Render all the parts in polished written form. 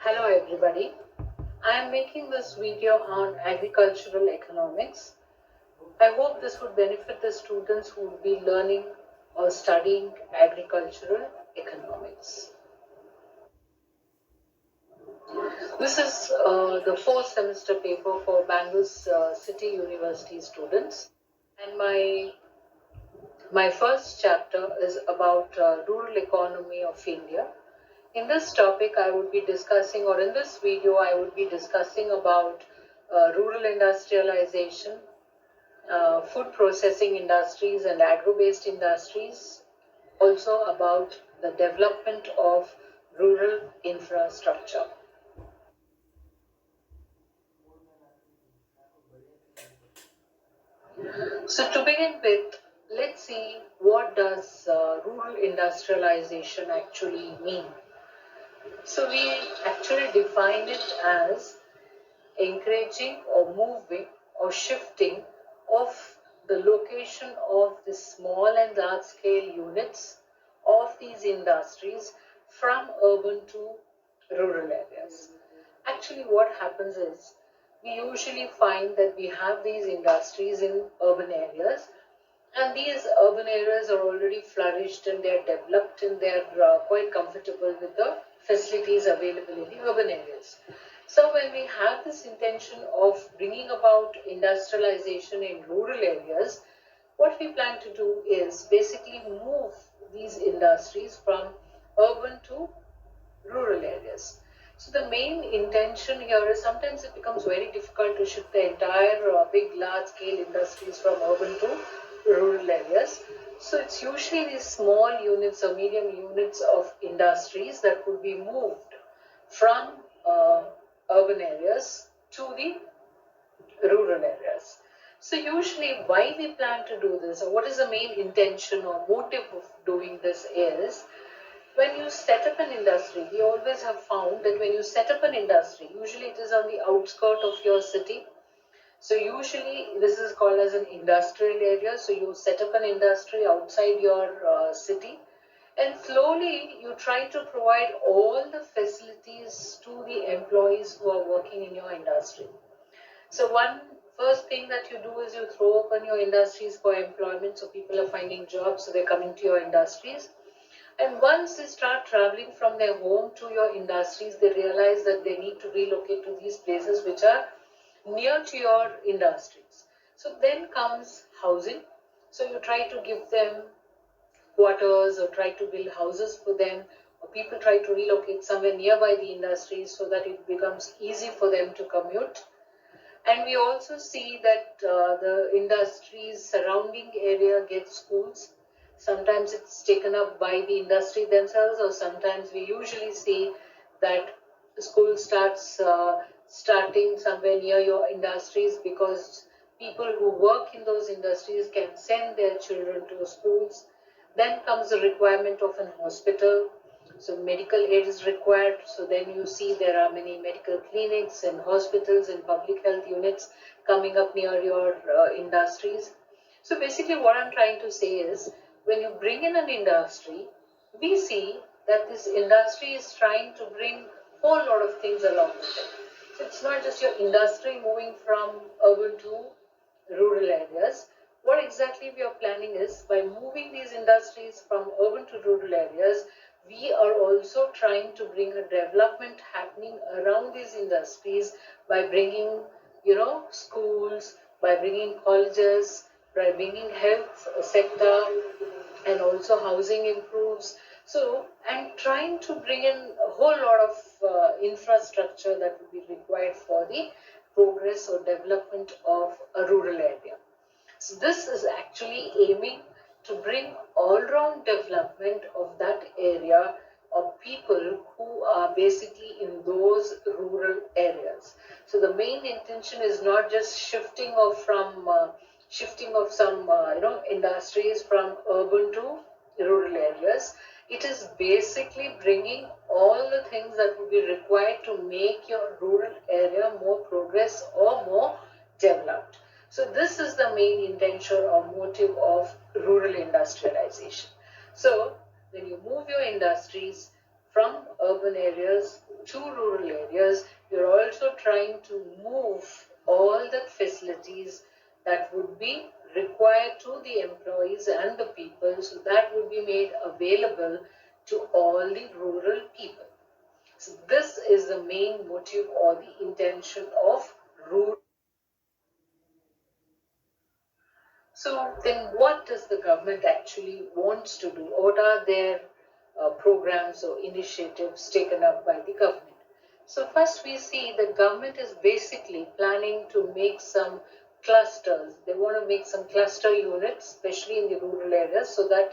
Hello everybody. I am making this video on agricultural economics. I hope this would benefit the students who will be learning or studying agricultural economics. This is the fourth semester paper for Bangalore City University students, and my first chapter is about rural economy of India. In this topic, I would be discussing, or in this video, I would be discussing about rural industrialization, food processing industries and agro-based industries, also about the development of rural infrastructure. So to begin with, let's see what does rural industrialization actually mean. So we actually define it as encouraging or moving or shifting of the location of the small and large scale units of these industries from urban to rural areas. Actually, what happens is we usually find that we have these industries in urban areas, and these urban areas are already flourished and they're developed and they're quite comfortable with the facilities available in the urban areas. So when we have this intention of bringing about industrialization in rural areas, what we plan to do is basically move these industries from urban to rural areas. So the main intention here is sometimes it becomes very difficult to shift the entire big large scale industries from urban to rural areas. So it's usually these small units or medium units of industries that could be moved from urban areas to the rural areas. So usually why we plan to do this, or what is the main intention or motive of doing this is, when you set up an industry, we always have found that when you set up an industry, usually it is on the outskirts of your city. So usually this is called as an industrial area. So you set up an industry outside your city, and slowly you try to provide all the facilities to the employees who are working in your industry. So one first thing that you do is you throw open your industries for employment. So people are finding jobs, so they're coming to your industries. And once they start traveling from their home to your industries, they realize that they need to relocate to these places which are near to your industries. So then comes housing. So you try to give them quarters or try to build houses for them, or people try to relocate somewhere nearby the industries so that it becomes easy for them to commute. And we also see that the industries surrounding area get schools. Sometimes it's taken up by the industry themselves, or sometimes we usually see that school starting somewhere near your industries because people who work in those industries can send their children to schools. Then comes the requirement of an hospital. So medical aid is required. So then you see there are many medical clinics and hospitals and public health units coming up near your industries. So basically what I'm trying to say is, when you bring in an industry, we see that this industry is trying to bring a whole lot of things along with it. So it's not just your industry moving from urban to rural areas. What exactly we are planning is, by moving these industries from urban to rural areas, we are also trying to bring a development happening around these industries by bringing, schools, by bringing colleges, by bringing health sector, and also housing improves. So, and trying to bring in a whole lot of infrastructure that would be required for the progress or development of a rural area. So this is actually aiming to bring all-round development of that area of people who are basically in those rural areas. So the main intention is not just shifting of some industries from urban to rural areas. It is basically bringing all the things that would be required to make your rural area more progress or more developed. So this is the main intention or motive of rural industrialization. So when you move your industries from urban areas to rural areas, you're also trying to move all the facilities that would be required to the employees and the people, so that would be made available to all the rural people. So this is the main motive or the intention of rural. So then what does the government actually wants to do? What are their programs or initiatives taken up by the government? So first we see the government is basically planning to make some clusters. They want to make some cluster units, especially in the rural areas, so that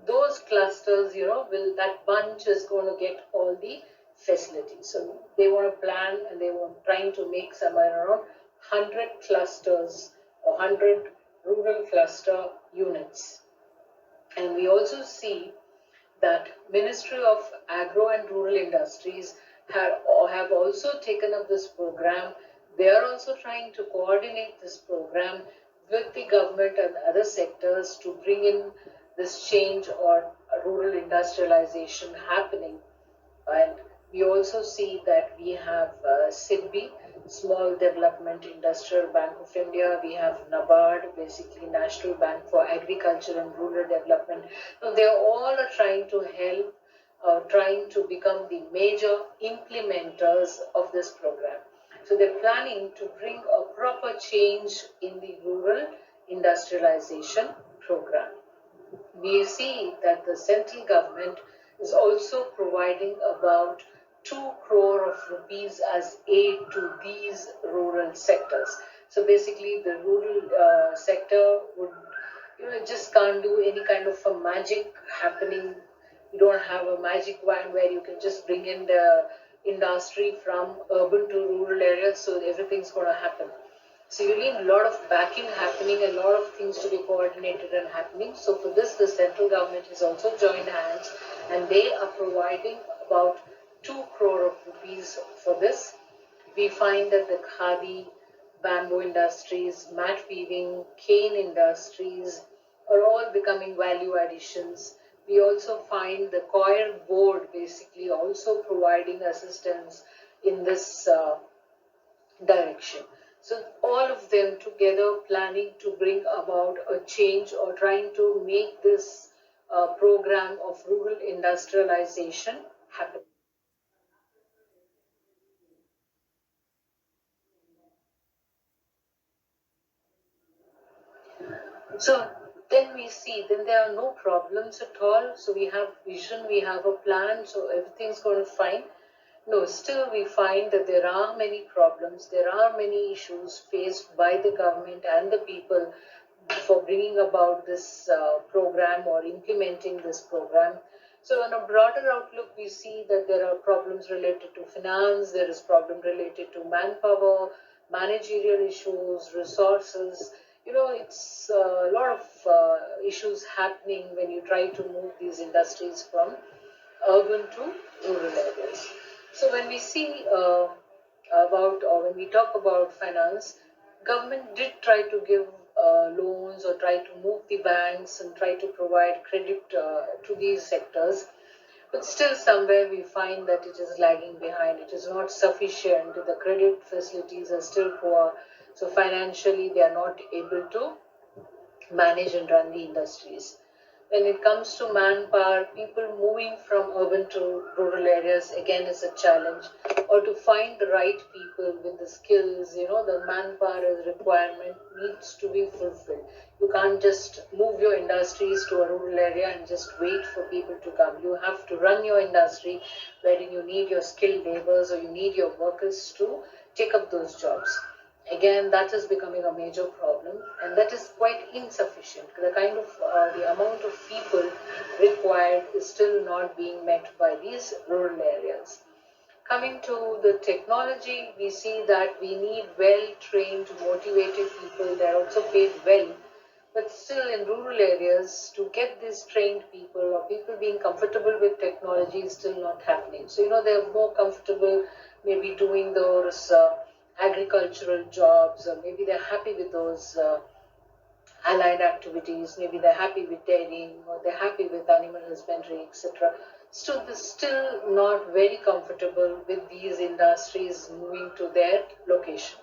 those clusters, that bunch is going to get all the facilities. So they want to plan and they want trying to make somewhere around 100 clusters or 100 rural cluster units. And we also see that Ministry of Agro and Rural Industries have also taken up this program. They are also trying to coordinate this program with the government and other sectors to bring in this change or rural industrialization happening. And we also see that we have SIDBI, Small Development Industrial Bank of India. We have NABARD, basically National Bank for Agriculture and Rural Development. So they all are trying to help, trying to become the major implementers of this program. So they're planning to bring a proper change in the rural industrialization program. We see that the central government is also providing about 2 crore of rupees as aid to these rural sectors. So basically the rural sector would, just can't do any kind of a magic happening. You don't have a magic wand where you can just bring in the industry from urban to rural areas, so everything's going to happen. So you need a lot of backing happening, a lot of things to be coordinated and happening. So for this, the central government has also joined hands and they are providing about 2 crore of rupees for this. We find that the khadi, bamboo industries, mat weaving, cane industries are all becoming value additions. We also find the coir board basically also providing assistance in this direction. So all of them together planning to bring about a change or trying to make this program of rural industrialization happen. So then we see, then there are no problems at all. So we have vision, we have a plan, so everything's going to fine. No, still we find that there are many problems, there are many issues faced by the government and the people for bringing about this program or implementing this program. So on a broader outlook, we see that there are problems related to finance, there is problem related to manpower, managerial issues, resources. It's a lot of issues happening when you try to move these industries from urban to rural areas. So when we see about or when we talk about finance, government did try to give loans or try to move the banks and try to provide credit to these sectors. But still somewhere we find that it is lagging behind. It is not sufficient. The credit facilities are still poor. So financially they are not able to manage and run the industries. When it comes to manpower, people moving from urban to rural areas again is a challenge. Or to find the right people with the skills, the manpower requirement needs to be fulfilled. You can't just move your industries to a rural area and just wait for people to come. You have to run your industry wherein you need your skilled laborers or you need your workers to take up those jobs. Again, that is becoming a major problem and that is quite insufficient. The kind of the amount of people required is still not being met by these rural areas. Coming to the technology, we see that we need well-trained, motivated people. They're also paid well. But still in rural areas, to get these trained people or people being comfortable with technology is still not happening. So, they're more comfortable maybe doing those agricultural jobs, or maybe they're happy with those allied activities, maybe they're happy with dairying or they're happy with animal husbandry, etc. still not very comfortable with these industries moving to their location.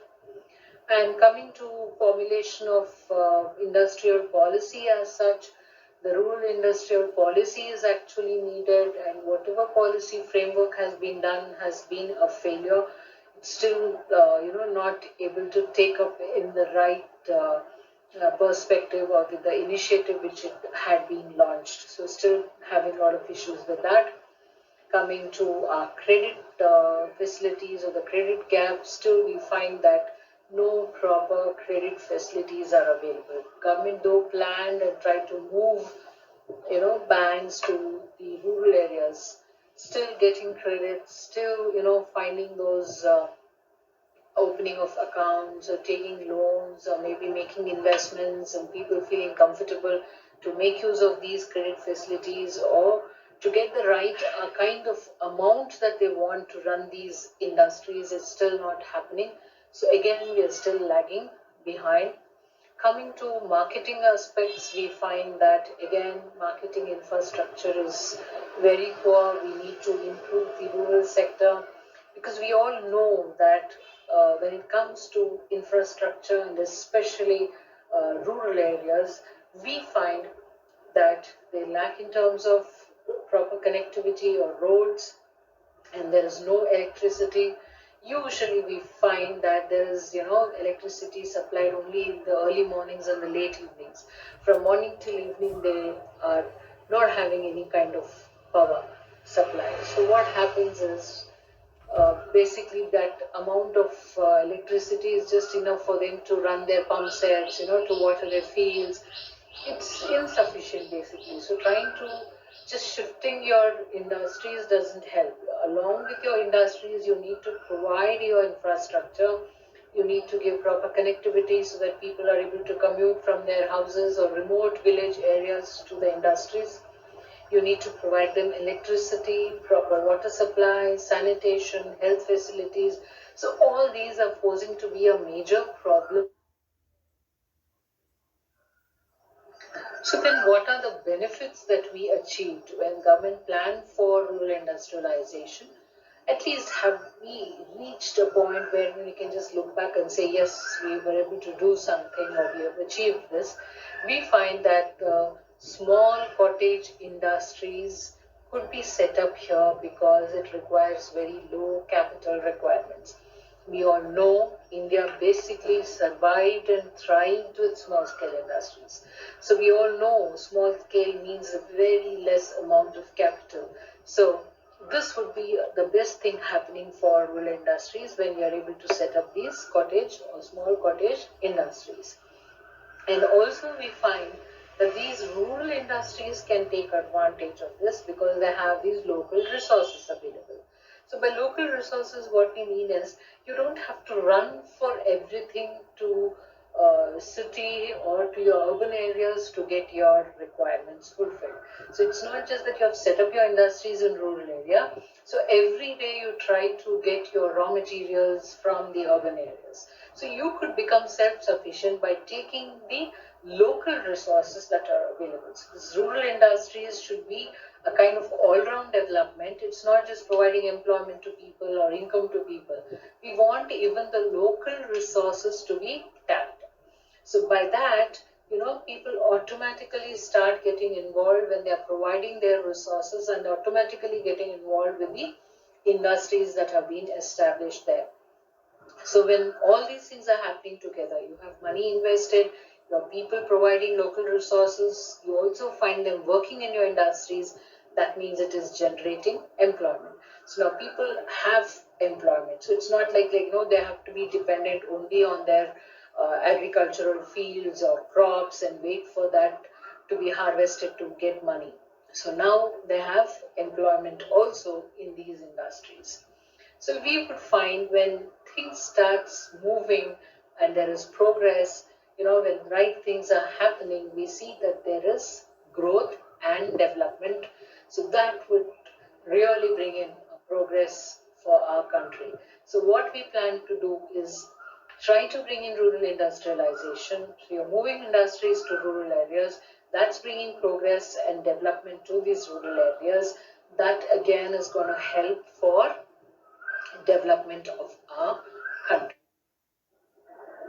And coming to formulation of industrial policy as such, the rural industrial policy is actually needed, and whatever policy framework has been done has been a failure. It's still, not able to take up in the right perspective or with the initiative which it had been launched. So, still having a lot of issues with that. Coming to our credit facilities or the credit gap, still we find that no proper credit facilities are available. Government though planned and tried to move, banks to the rural areas, still getting credit, still, finding those opening of accounts or taking loans or maybe making investments and people feeling comfortable to make use of these credit facilities or to get the right kind of amount that they want to run these industries is still not happening. So again, we are still lagging behind. Coming to marketing aspects, we find that again, marketing infrastructure is very poor. We need to improve the rural sector because we all know that when it comes to infrastructure and especially rural areas, we find that they lack in terms of proper connectivity or roads, and there is no electricity. Usually we find that there is, electricity supplied only in the early mornings and the late evenings. From morning till evening, they are not having any kind of power supply. So what happens is basically that amount of electricity is just enough for them to run their pump sets, to water their fields. It's insufficient basically. So trying to just shifting your industries doesn't help. Along with your industries, you need to provide your infrastructure. You need to give proper connectivity so that people are able to commute from their houses or remote village areas to the industries. You need to provide them electricity, proper water supply, sanitation, health facilities. So all these are posing to be a major problem. So then what are the benefits that we achieved when government planned for rural industrialization? At least have we reached a point where we can just look back and say, yes, we were able to do something or we have achieved this. We find that small cottage industries could be set up here because it requires very low capital requirements. We all know India basically survived and thrived with small scale industries. So we all know small scale means a very less amount of capital. So this would be the best thing happening for rural industries when you are able to set up these cottage or small cottage industries. And also we find that these rural industries can take advantage of this because they have these local resources available. So by local resources, what we mean is you don't have to run for everything to city or to your urban areas to get your requirements fulfilled. So it's not just that you have set up your industries in rural area. So every day you try to get your raw materials from the urban areas. So you could become self-sufficient by taking the local resources that are available. So these rural industries should be a kind of all-round development. It's not just providing employment to people or income to people. We want even the local resources to be tapped. So by that, people automatically start getting involved when they are providing their resources and automatically getting involved with the industries that have been established there. So when all these things are happening together, you have money invested, you have people providing local resources, you also find them working in your industries, that means it is generating employment. So now people have employment. So it's not like they have to be dependent only on their agricultural fields or crops and wait for that to be harvested to get money. So now they have employment also in these industries. So we would find when things starts moving and there is progress, when right things are happening, we see that there is growth and development. So that would really bring in progress for our country. So what we plan to do is try to bring in rural industrialization. So you're moving industries to rural areas. That's bringing progress and development to these rural areas. that again is going to help for development of our country.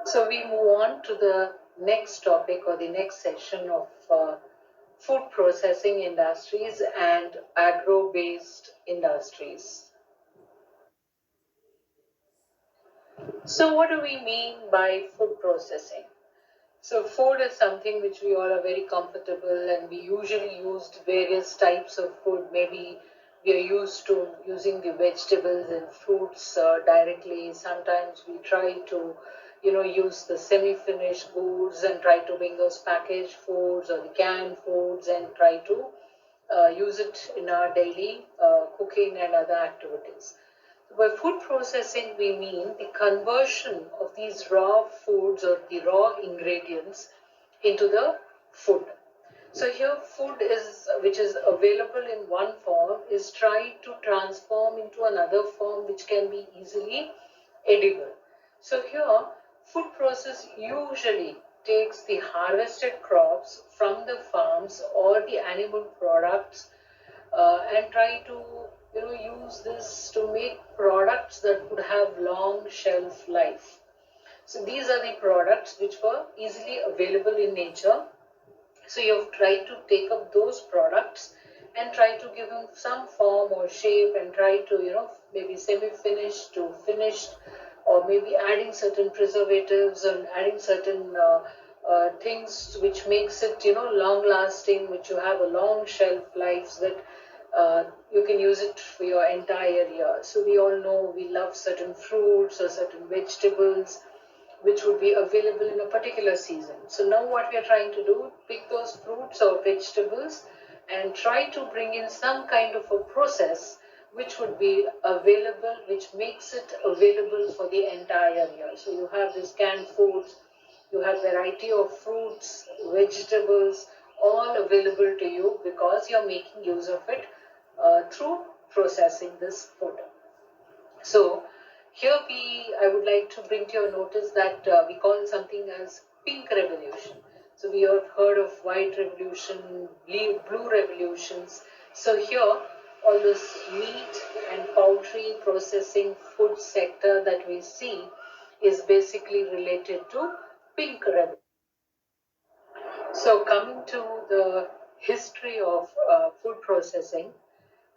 So we move on to the next topic or the next section of food processing industries and agro-based industries. So what do we mean by food processing? So food is something which we all are very comfortable, and we usually used various types of food. Maybe we are used to using the vegetables and fruits directly. Sometimes we try to, use the semi-finished goods and try to bring those packaged foods or the canned foods and try to use it in our daily cooking and other activities. By food processing, we mean the conversion of these raw foods or the raw ingredients into the food. So here food is which is available in one form is tried to transform into another form which can be easily edible. So here food process usually takes the harvested crops from the farms or the animal products and try to use this to make products that would have long shelf life. So these are the products which were easily available in nature. So you have tried to take up those products and try to give them some form or shape and try to, maybe semi-finished to finished, or maybe adding certain preservatives and adding certain things which makes it, long lasting, which you have a long shelf life so that you can use it for your entire year. So we all know we love certain fruits or certain vegetables which would be available in a particular season. So now what we are trying to do, pick those fruits or vegetables and try to bring in some kind of a process which would be available, which makes it available for the entire year. So you have this canned foods, you have variety of fruits, vegetables, all available to you because you're making use of it through processing this food. So here I would like to bring to your notice that we call something as pink revolution. So we have heard of white revolution, blue revolutions. So here, all this meat and poultry processing food sector that we see is basically related to pink revolution. So coming to the history of food processing,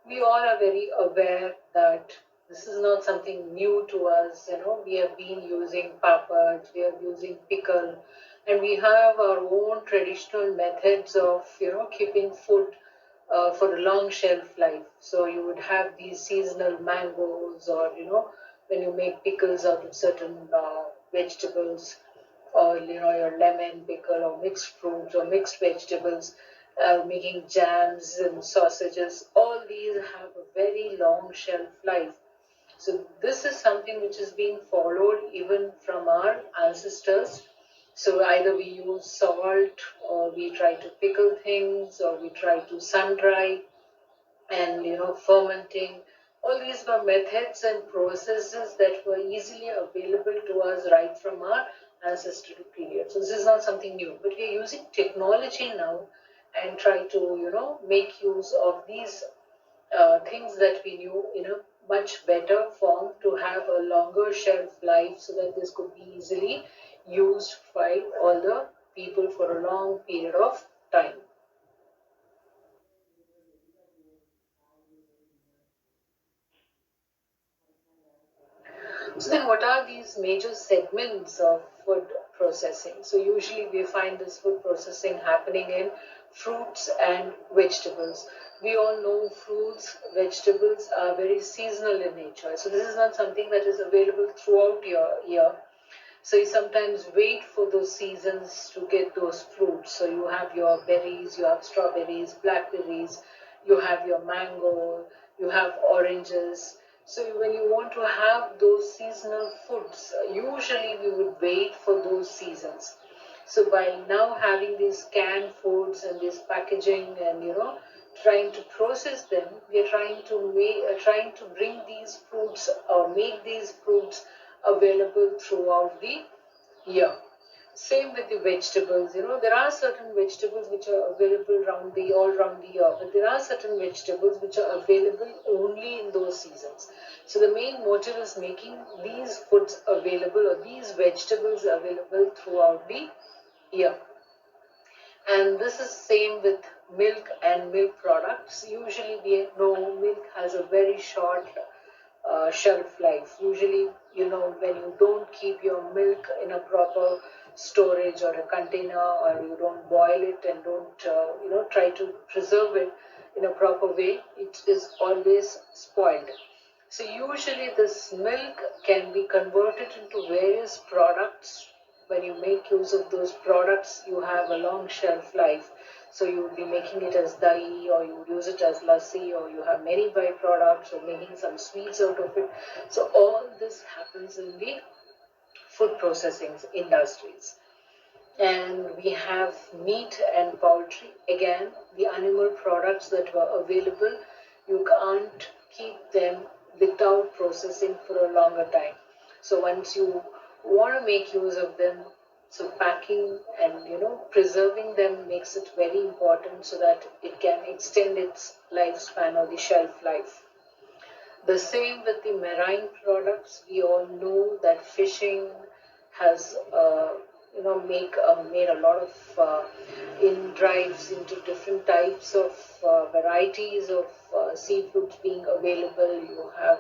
we all are very aware that this is not something new to us. We have been using papads, we are using pickle, and we have our own traditional methods of keeping food for a long shelf life. So you would have these seasonal mangoes, or when you make pickles out of certain vegetables, or your lemon pickle or mixed fruits or mixed vegetables, making jams and sausages. All these have a very long shelf life. So this is something which is being followed even from our ancestors. So either we use salt, or we try to pickle things, or we try to sun dry, and fermenting. All these were methods and processes that were easily available to us right from our ancestral period. So this is not something new, but we are using technology now and try to make use of these things that we knew in a much better form to have a longer shelf life, so that this could be easily used by all the people for a long period of time. So then what are these major segments of food processing? So usually we find this food processing happening in fruits and vegetables. We all know fruits, vegetables are very seasonal in nature. So this is not something that is available throughout your year. So you sometimes wait for those seasons to get those fruits. So you have your berries, you have strawberries, blackberries, you have your mango, you have oranges. So when you want to have those seasonal foods, usually we would wait for those seasons. So by now having these canned foods and this packaging and trying to process them, we are trying to bring these fruits or make these fruits available throughout the year. Same with the vegetables. There are certain vegetables which are available all around the year, but there are certain vegetables which are available only in those seasons. So the main motive is making these foods available, or these vegetables available throughout the year. And this is same with milk and milk products. Usually we know milk has a very short shelf life. Usually, when you don't keep your milk in a proper storage or a container, or you don't boil it and don't, try to preserve it in a proper way, it is always spoiled. So usually this milk can be converted into various products. When you make use of those products, you have a long shelf life. So you would be making it as dahi, or you would use it as lassi, or you have many byproducts, or making some sweets out of it. So all this happens in the food processing industries. And we have meat and poultry. Again, the animal products that were available, you can't keep them without processing for a longer time. So once you want to make use of them, so packing and preserving them makes it very important, so that it can extend its lifespan, or the shelf life. The same with the marine products. We all know that fishing has, made a lot of in drives into different types of varieties of seafoods being available. You have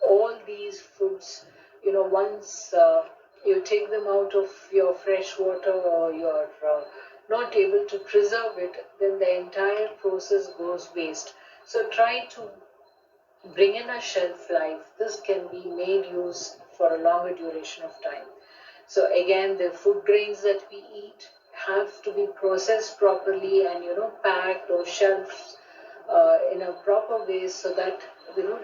all these foods. Once you take them out of your fresh water, or you're not able to preserve it, then the entire process goes waste. So try to bring in a shelf life. This can be made use for a longer duration of time. So again, the food grains that we eat have to be processed properly, and packed or shelves in a proper way, so that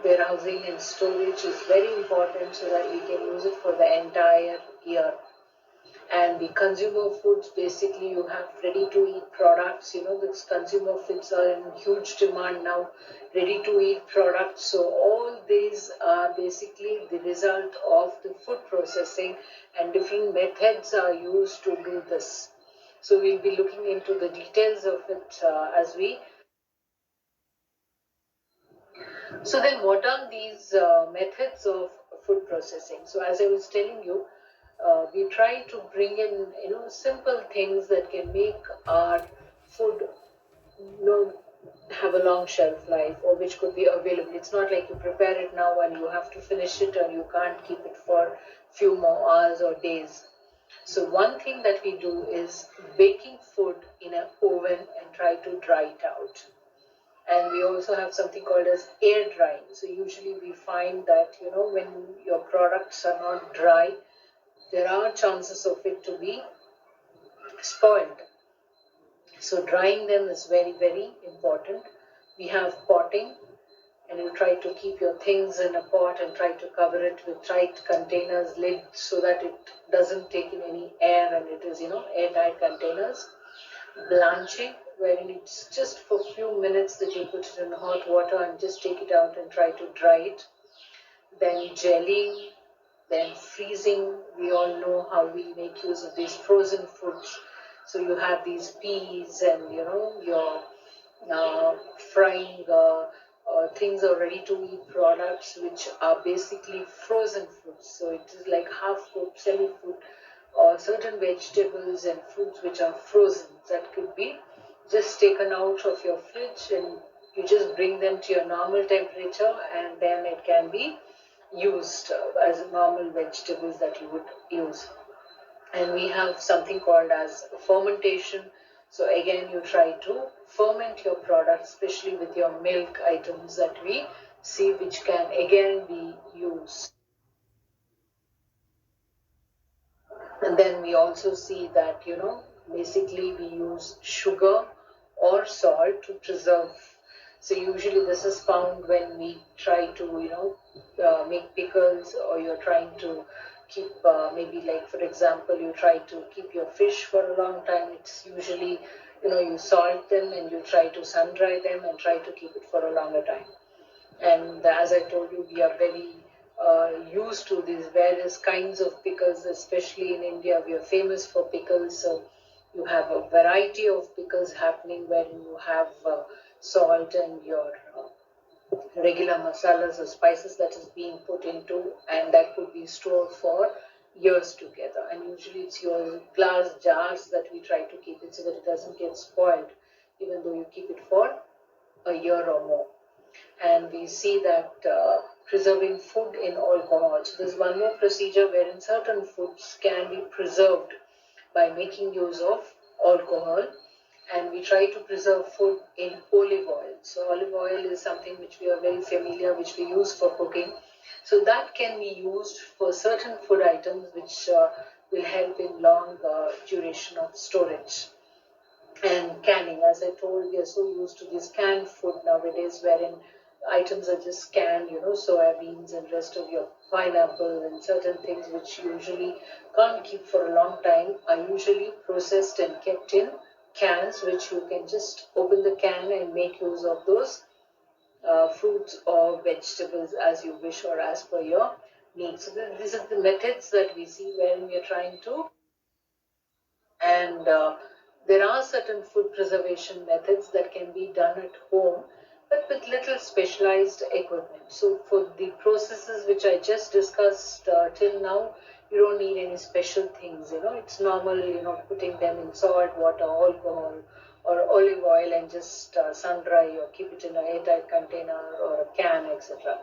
warehousing and storage is very important, so that we can use it for the entire year. And the consumer foods, basically you have ready to eat products. The consumer foods are in huge demand now, ready to eat products. So all these are basically the result of the food processing, and different methods are used to do this. So we'll be looking into the details of it as we. So then, what are these methods of food processing? So as I was telling you, we try to bring in simple things that can make our food have a long shelf life, or which could be available. It's not like you prepare it now and you have to finish it, or you can't keep it for few more hours or days. So one thing that we do is baking food in an oven and try to dry it out. And we also have something called as air drying. So usually we find that when your products are not dry, there are chances of it to be spoiled. So drying them is very, very important. We have potting, and you try to keep your things in a pot and try to cover it with tight containers, lid, so that it doesn't take in any air, and it is airtight containers. Blanching, wherein it's just for a few minutes that you put it in hot water and just take it out and try to dry it. Then gelling, then freezing. We all know how we make use of these frozen foods. So you have these peas, and your frying things, or ready to eat products, which are basically frozen foods. So it is like half cooked, semi cooked, or certain vegetables and fruits which are frozen, that could be just taken out of your fridge, and you just bring them to your normal temperature, and then it can be used as normal vegetables that you would use. And we have something called as fermentation. So again, you try to ferment your product, especially with your milk items that we see, which can again be used. And then we also see that, basically we use sugar or salt to preserve. So usually this is found when we try to, make pickles, or you're trying to keep, maybe like for example, you try to keep your fish for a long time. It's usually, you salt them and you try to sun dry them and try to keep it for a longer time. And as I told you, we are very used to these various kinds of pickles, especially in India. We are famous for pickles, so you have a variety of pickles happening wherein you have salt and your regular masalas or spices that is being put into, and that could be stored for years together. And usually it's your glass jars that we try to keep it so that it doesn't get spoiled, even though you keep it for a year or more. And we see that preserving food in alcohol. So there's one more procedure wherein certain foods can be preserved by making use of alcohol, and we try to preserve food in olive oil. So olive oil is something which we are very familiar, which we use for cooking. So that can be used for certain food items which will help in long duration of storage. And canning, as I told, we are so used to this canned food nowadays, wherein items are just canned, soybeans and rest of your pineapple and certain things which usually can't keep for a long time are usually processed and kept in cans, which you can just open the can and make use of those fruits or vegetables as you wish or as per your needs. So these are the methods that we see when we are trying to, and there are certain food preservation methods that can be done at home, but with little specialized equipment. So for the processes which I just discussed till now, you don't need any special things. It's normal, putting them in salt, water, alcohol, or olive oil and just sun dry or keep it in an airtight container or a can, etc.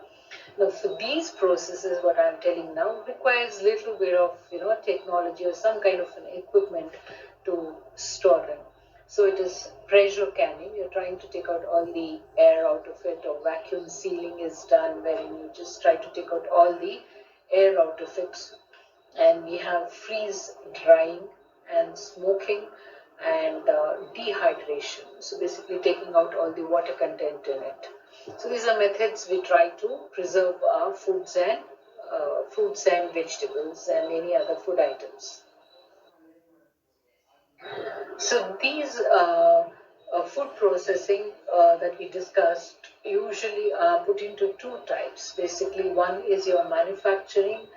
Now, for these processes, what I'm telling now requires little bit of technology or some kind of an equipment to store them. So it is pressure canning. You're trying to take out all the air out of it, or vacuum sealing is done, wherein you just try to take out all the air out of it. And we have freeze drying and smoking and dehydration. So basically taking out all the water content in it. So these are methods we try to preserve our foods and vegetables and any other food items. So these food processing that we discussed usually are put into two types. Basically, one is your manufacturing,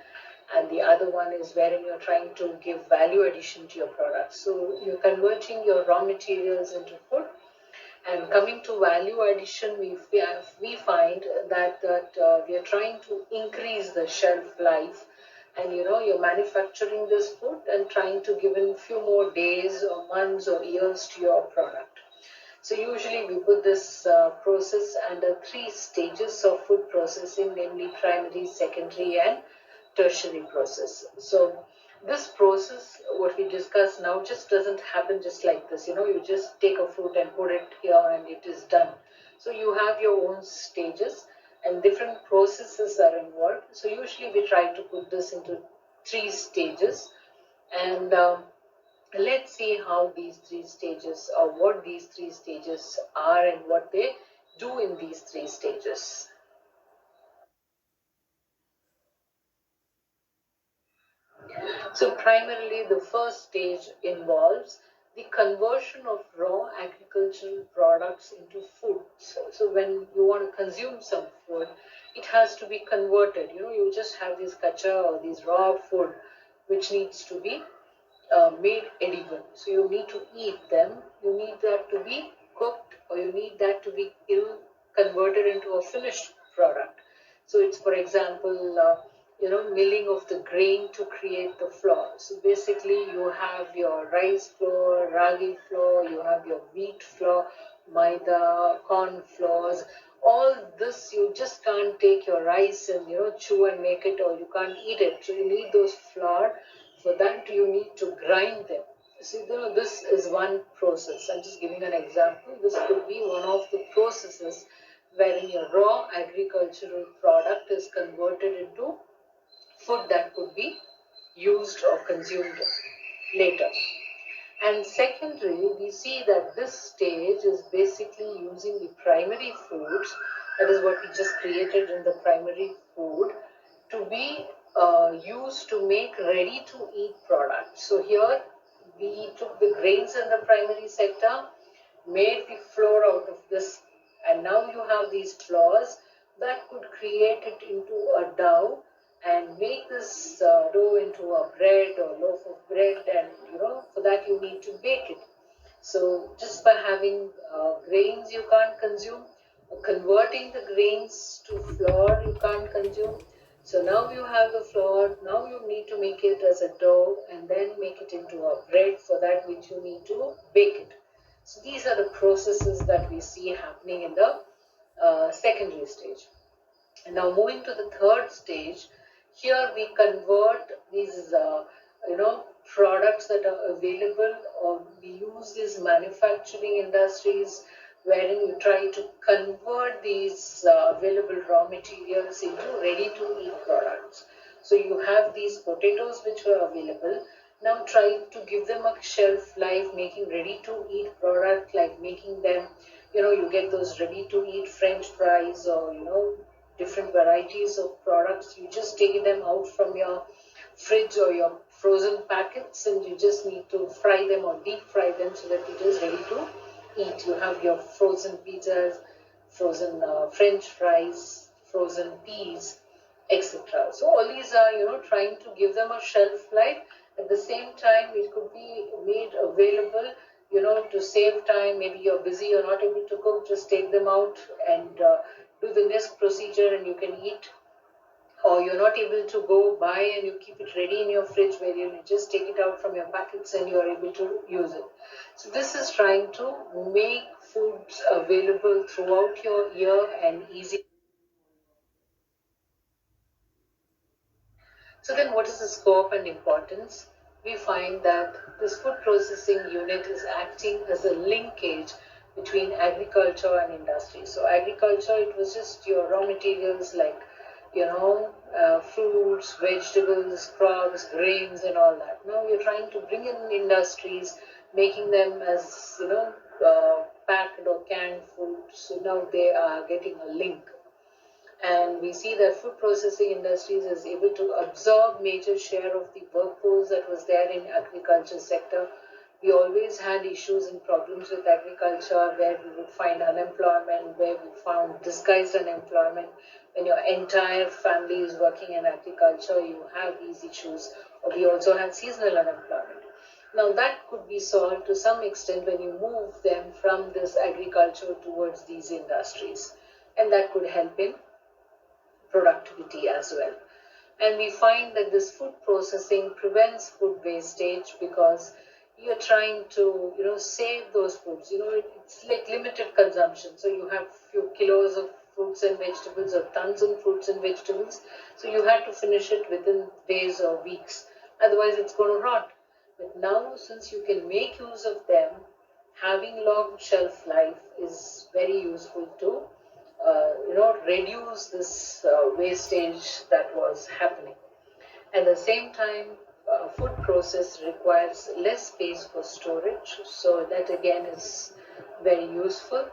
and the other one is wherein you're trying to give value addition to your products. So you're converting your raw materials into food. And coming to value addition, we find that we are trying to increase the shelf life, and you're manufacturing this food and trying to give in few more days or months or years to your product. So usually we put this process under three stages of food processing, namely primary, secondary, and tertiary process. So this process, what we discuss now, just doesn't happen just like this. You just take a fruit and put it here and it is done. So you have your own stages and different processes are involved. So usually we try to put this into three stages, and let's see how these three stages, or what these three stages are and what they do in these three stages. So primarily the first stage involves the conversion of raw agricultural products into food. So when you want to consume some food, it has to be converted. You just have this kacha or this raw food which needs to be made edible. So you need to eat them, you need that to be cooked, or you need that to be converted into a finished product. So it's, for example, milling of the grain to create the flour. So basically you have your rice flour, ragi flour, you have your wheat flour, maida, corn flours. All this, you just can't take your rice and chew and make it, or you can't eat it. So you need those flour. For that, you need to grind them. See, this is one process. I'm just giving an example. This could be one of the processes wherein your raw agricultural product is converted into food that could be used or consumed later. And secondly, we see that this stage is basically using the primary foods, that is what we just created in the primary food, to be used to make ready to eat products. So here we took the grains in the primary sector, made the flour out of this, and now you have these flours that could create it into a dough and make this dough into a bread or loaf of bread, and for that you need to bake it. So just by having grains you can't consume, converting the grains to flour you can't consume. So now you have the flour, now you need to make it as a dough and then make it into a bread, for that which you need to bake it. So these are the processes that we see happening in the secondary stage. And now moving to the third stage, here we convert these products that are available, or we use these manufacturing industries wherein you try to convert these available raw materials into ready to eat products. So you have these potatoes which were available, now try to give them a shelf life, making ready to eat product, like making them, you get those ready to eat french fries, or different varieties of products. You just take them out from your fridge or your frozen packets, and you just need to fry them or deep fry them so that it is ready to eat. You have your frozen pizzas, frozen french fries, frozen peas, etc. So all these are, trying to give them a shelf life. At the same time, it could be made available, to save time. Maybe you're busy, you're not able to cook, just take them out and do the next procedure and you can eat. Or you're not able to go buy and you keep it ready in your fridge, where you just take it out from your packets and you are able to use it. So this is trying to make foods available throughout your year and easy. So then what is the scope and importance? We find that this food processing unit is acting as a linkage between agriculture and industry. So agriculture, it was just your raw materials like, fruits, vegetables, crops, grains and all that. Now you're trying to bring in industries, making them as, packed or canned food. So now they are getting a link, and we see that food processing industries is able to absorb major share of the workforce that was there in agriculture sector. We always had issues and problems with agriculture, where we would find unemployment, where we found disguised unemployment. When your entire family is working in agriculture, you have these issues. Or we also had seasonal unemployment. Now that could be solved to some extent when you move them from this agriculture towards these industries, and that could help in productivity as well. And we find that this food processing prevents food wastage, because you're trying to save those foods. It's like limited consumption, so you have few kilos of fruits and vegetables or tons of fruits and vegetables, so you have to finish it within days or weeks, otherwise it's going to rot. But now, since you can make use of them, having long shelf life is very useful to reduce this wastage that was happening. At the same time, food process requires less space for storage, so that again is very useful.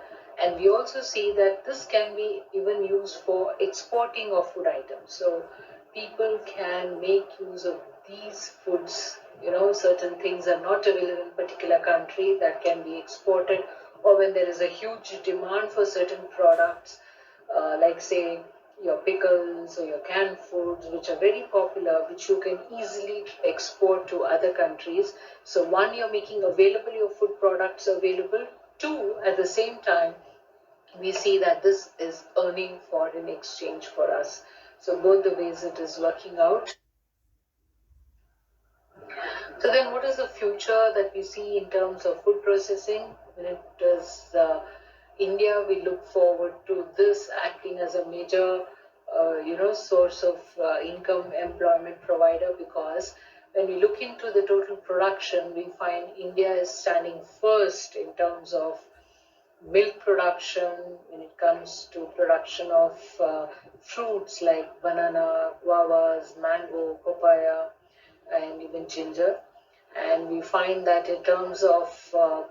And we also see that this can be even used for exporting of food items. So people can make use of these foods. Certain things are not available in particular country, that can be exported, or when there is a huge demand for certain products, like say your pickles or your canned foods, which are very popular, which you can easily export to other countries. So one, you're making available your food products available. Two, at the same time, we see that this is earning foreign exchange for us. So both the ways it is working out. So then what is the future that we see in terms of food processing? When it is India, we look forward to this acting as a major, source of income employment provider, because when we look into the total production, we find India is standing first in terms of milk production, when it comes to production of fruits like banana, guavas, mango, papaya, and even ginger. And we find that in terms of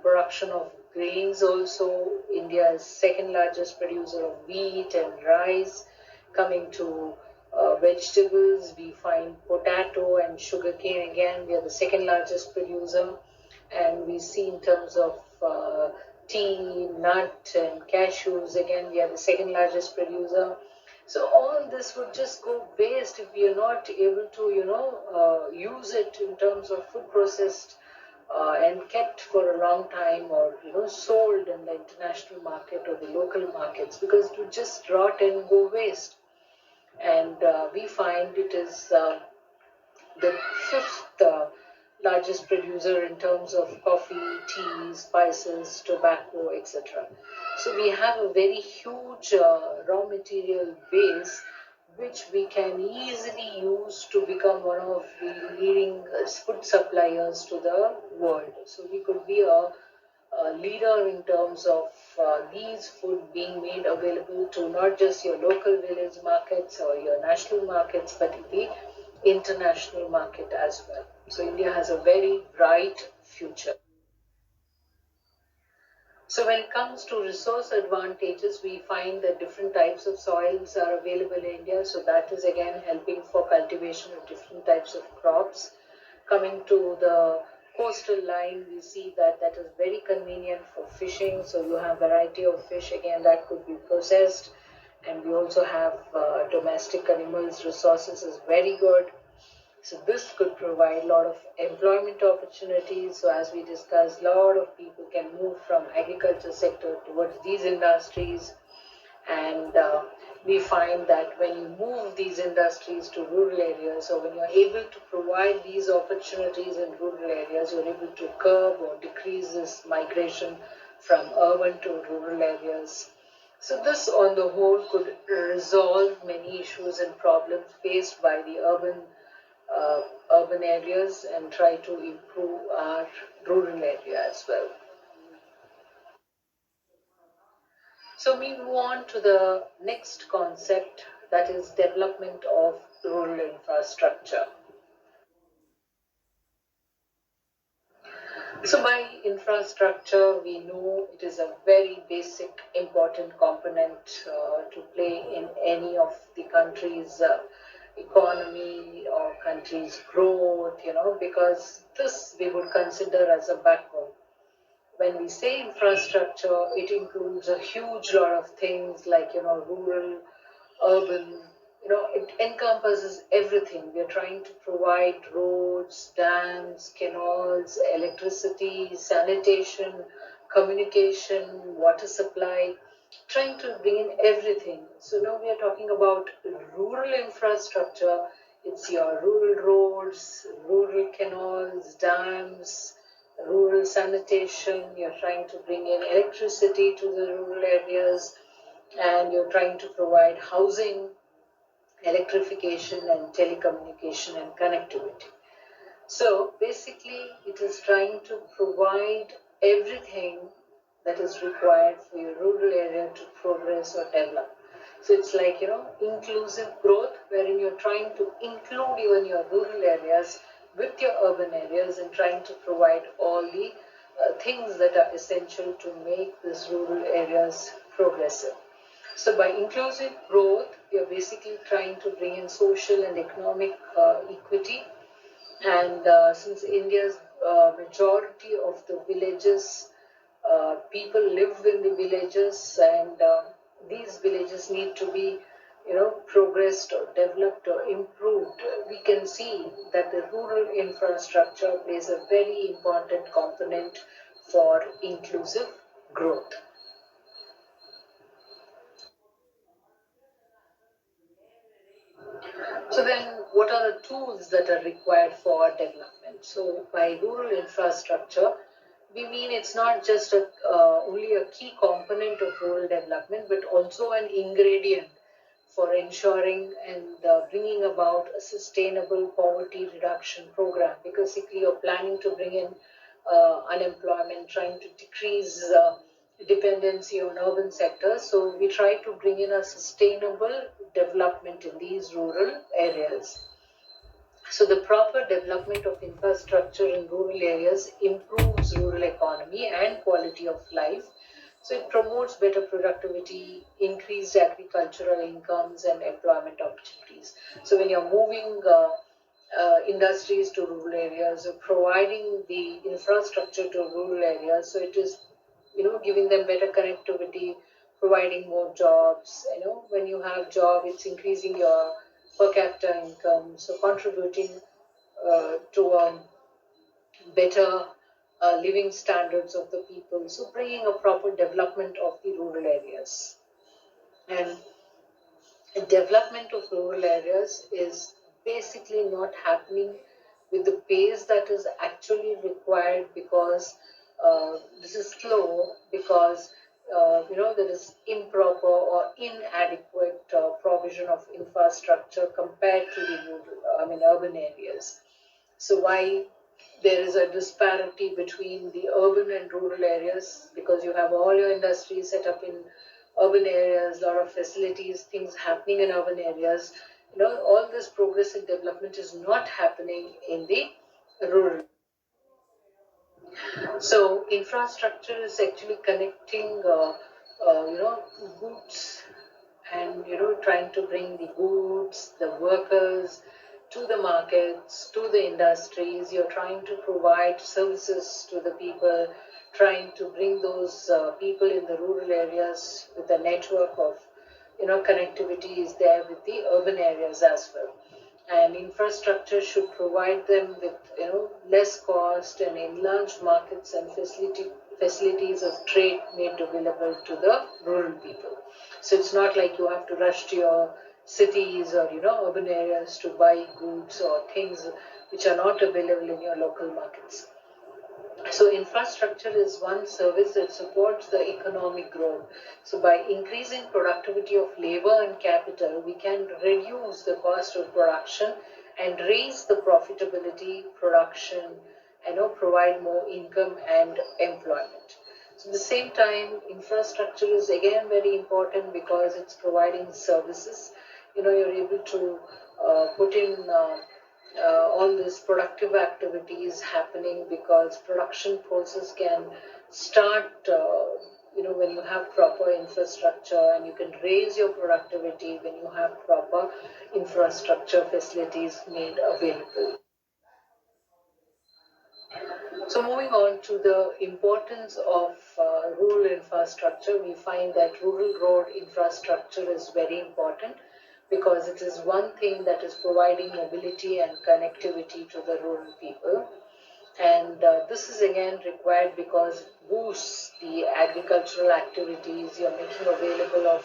production of grains also, India is second largest producer of wheat and rice. Coming to vegetables, we find potato and sugarcane, again we are the second largest producer. And we see in terms of tea, nut and cashews, again we are the second largest producer. So all this would just go waste if we are not able to, use it in terms of food processed and kept for a long time, or sold in the international market or the local markets, because it would just rot and go waste. And we find it is the fifth largest producer in terms of coffee, tea, spices, tobacco, etc. So we have a very huge raw material base which we can easily use to become one of the leading food suppliers to the world. So we could be a leader in terms of these food being made available to not just your local village markets or your national markets, but the international market as well. So India has a very bright future. So when it comes to resource advantages, we find that different types of soils are available in India. So that is again helping for cultivation of different types of crops. Coming to the coastal line, we see that that is very convenient for fishing. So you have variety of fish again that could be processed. And we also have domestic animals resources is very good. So this could provide a lot of employment opportunities. So as we discussed, a lot of people can move from agriculture sector towards these industries. And we find that when you move these industries to rural areas, or when you're able to provide these opportunities in rural areas, you're able to curb or decrease this migration from urban to rural areas. So this on the whole could resolve many issues and problems faced by the uh, urban areas and try to improve our rural area as well. So we move on to the next concept, that is development of rural infrastructure. So by infrastructure, we know it is a very basic, important component to play in any of the country's economy or country's growth, because this we would consider as a backbone. When we say infrastructure, it includes a huge lot of things like, rural, urban, it encompasses everything. We are trying to provide roads, dams, canals, electricity, sanitation, communication, water supply, trying to bring in everything. So now we are talking about rural infrastructure. It's your rural roads, rural canals, dams, rural sanitation. You're trying to bring in electricity to the rural areas, and you're trying to provide housing, electrification, and telecommunication and connectivity. So basically, it is trying to provide everything that is required for your rural area to progress or develop. So it's like, inclusive growth, wherein you're trying to include even your rural areas with your urban areas and trying to provide all the things that are essential to make these rural areas progressive. So by inclusive growth, we are basically trying to bring in social and economic equity. And since India's majority of the villages, people live in the villages, and these villages need to be, progressed or developed or improved. We can see that the rural infrastructure plays a very important component for inclusive growth. So then, what are the tools that are required for development? So by rural infrastructure, we mean it's not just only a key component of rural development, but also an ingredient for ensuring and bringing about a sustainable poverty reduction program. Because basically, you're planning to bring in unemployment, trying to decrease dependency on urban sectors. So we try to bring in a sustainable development in these rural areas. So the proper development of infrastructure in rural areas improves rural economy and quality of life. So it promotes better productivity, increased agricultural incomes, and employment opportunities. So when you're moving industries to rural areas, or providing the infrastructure to rural areas, so it is, giving them better connectivity, providing more jobs. When you have job, it's increasing your per capita income, so contributing to a better living standards of the people, so bringing a proper development of the rural areas. And development of rural areas is basically not happening with the pace that is actually required, because this is slow, because there is improper or inadequate provision of infrastructure compared to the urban areas. So why there is a disparity between the urban and rural areas? Because you have all your industries set up in urban areas, a lot of facilities, things happening in urban areas. All this progressive development is not happening in the rural. So infrastructure is actually connecting, goods, and trying to bring the goods, the workers to the markets, to the industries. You're trying to provide services to the people, trying to bring those people in the rural areas with a network of connectivity is there with the urban areas as well. And infrastructure should provide them with less cost and enlarged markets and facilities of trade made available to the rural people. So it's not like you have to rush to your cities or urban areas to buy goods or things which are not available in your local markets. So infrastructure is one service that supports the economic growth. So by increasing productivity of labor and capital, we can reduce the cost of production and raise the profitability, production, and provide more income and employment. So at the same time, infrastructure is again very important because it's providing services. You're able to put in all these productive activities happening, because production process can start when you have proper infrastructure, and you can raise your productivity when you have proper infrastructure facilities made available. So moving on to the importance of rural infrastructure, we find that rural road infrastructure is very important, because it is one thing that is providing mobility and connectivity to the rural people. And this is again required because it boosts the agricultural activities. You're making available of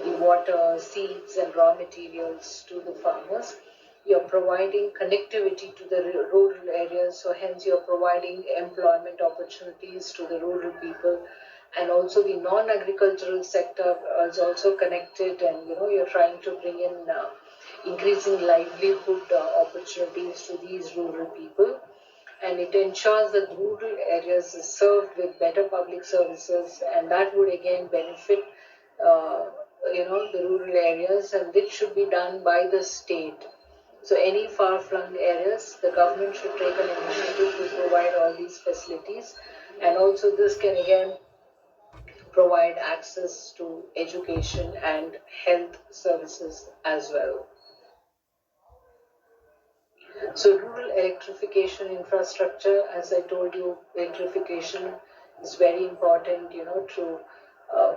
the water, seeds, and raw materials to the farmers. You're providing connectivity to the rural areas, so hence you're providing employment opportunities to the rural people. And also the non-agricultural sector is also connected, and you're trying to bring in increasing livelihood opportunities to these rural people. And it ensures that rural areas are served with better public services, and that would again benefit uh, the rural areas, and this should be done by the state. So any far-flung areas, the government should take an initiative to provide all these facilities. And also this can again provide access to education and health services as well. So rural electrification infrastructure, as I told you, electrification is very important, to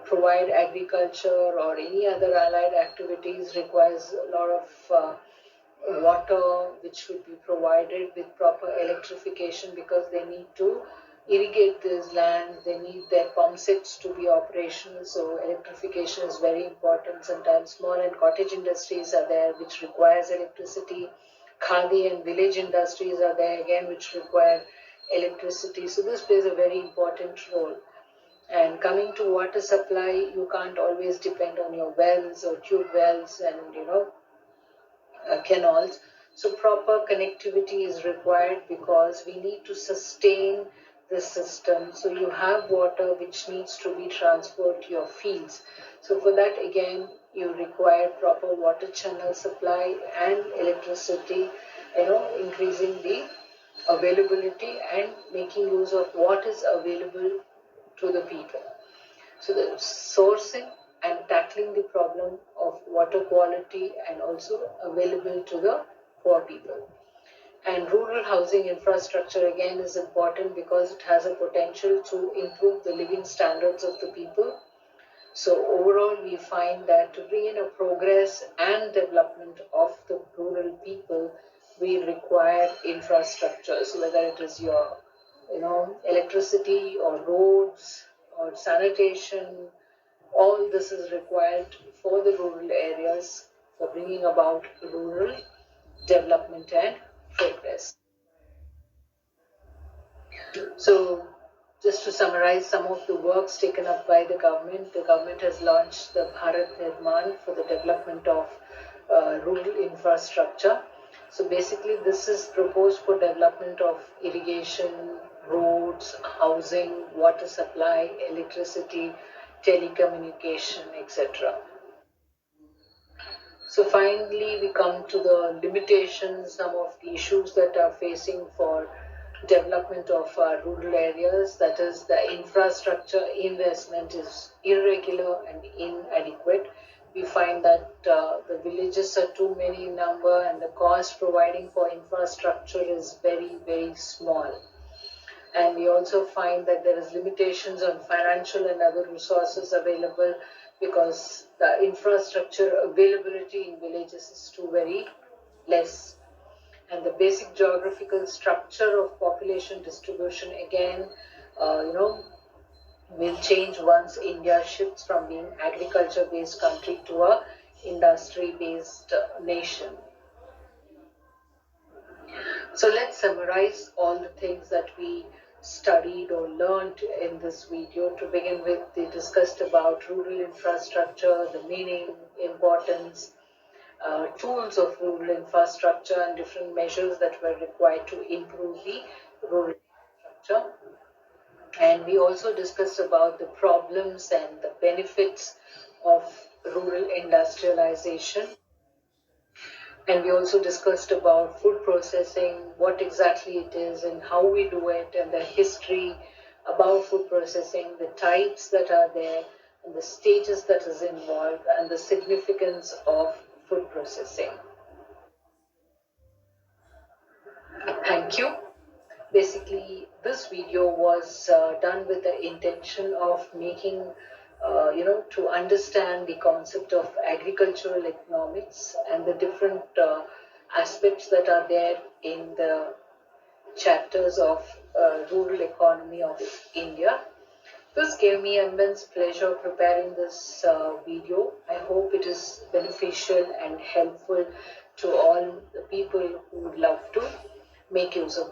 provide agriculture or any other allied activities requires a lot of water, which should be provided with proper electrification, because they need to irrigate these lands, they need their pump sets to be operational. So electrification is very important. Sometimes small and cottage industries are there which requires electricity. Khadi and village industries are there again which require electricity. So this plays a very important role. And coming to water supply, you can't always depend on your wells or tube wells and canals. So proper connectivity is required, because we need to sustain the system. So you have water which needs to be transferred to your fields. So for that again, you require proper water channel supply and electricity, increasing the availability and making use of what is available to the people. So the sourcing and tackling the problem of water quality and also available to the poor people. And rural housing infrastructure again is important because it has a potential to improve the living standards of the people. So overall, we find that to bring in a progress and development of the rural people, we require infrastructure. So whether it is your, electricity or roads or sanitation, all this is required for the rural areas for bringing about rural development and progress. So, just to summarize some of the works taken up by the government has launched the Bharat Nirman for the development of rural infrastructure. So, basically, this is proposed for development of irrigation, roads, housing, water supply, electricity, telecommunication, etc. So finally, we come to the limitations, some of the issues that are facing for development of our rural areas. That is, the infrastructure investment is irregular and inadequate. We find that the villages are too many in number, and the cost providing for infrastructure is very, very small. And we also find that there is limitations on financial and other resources available because the infrastructure availability in villages is too very less. And the basic geographical structure of population distribution again, will change once India shifts from being agriculture-based country to a industry-based nation. So let's summarize all the things that we studied or learned in this video. To begin with, we discussed about rural infrastructure, the meaning, importance, tools of rural infrastructure, and different measures that were required to improve the rural infrastructure. And we also discussed about the problems and the benefits of rural industrialization. And we also discussed about food processing, what exactly it is and how we do it, and the history about food processing, the types that are there, and the stages that is involved, and the significance of food processing. Thank you. Basically, this video was done with the intention of making, to understand the concept of agricultural economics and the different aspects that are there in the chapters of rural economy of India. This gave me immense pleasure preparing this video. I hope it is beneficial and helpful to all the people who would love to make use of it.